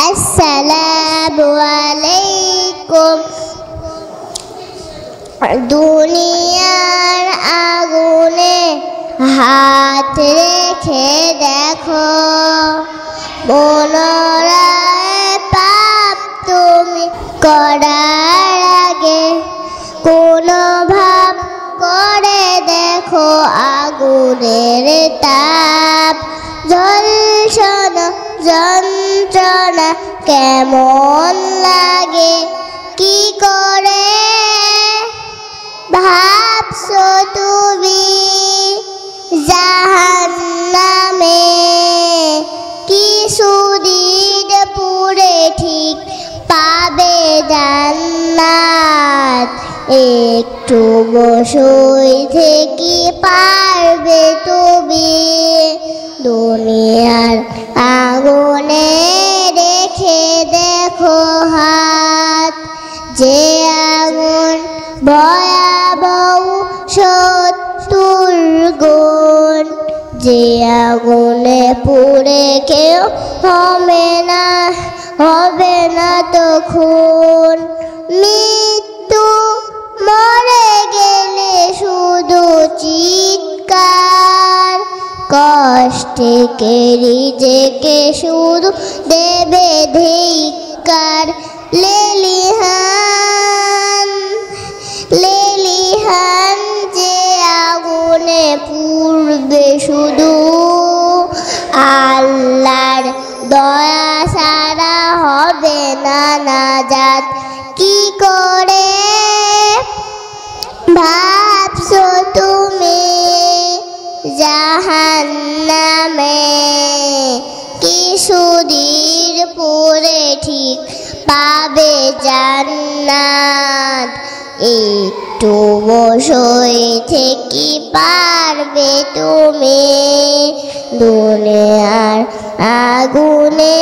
আসসালামু আলাইকুম। দুনিয়ার আগুনে হাত রেখে দেখো, পুনরায় পাপ তুমি করার আগে কোনো ভাব করে দেখো আগুনের তাপ। ঝলসন যন্ত্রণা কেমন লাগে, কি করে ভাবছো তুমি জাহান্নামে? কিছুদিন পুরে ঠিক পাবে জান্নাত, একটু বসই থেকে পারবে তুমি। দুনিয়ার আগুনে রেখে দেখো হাত, যে আগুন ভয়াবহ ৭০ গুণ। যে আগুনে পুড়ে কেউ হবে না তো খুন। মৃত্যু মরে গেলে শুধু চিৎকার, কষ্টে নিজেকে শুধু দেবে ধিক্কার। লেলিহান যে আগুনে পুড়বে শুধু, আল্লাহর দয়া ছাড়া হবে না নাজাত। কি করে ভাবছো তুমি জাহান্নামে? কিছুদিন পরে ঠিক পাবে জান্নাত, একটু বসই থেকে পারবে তুমি। দুনিয়ার আগুনে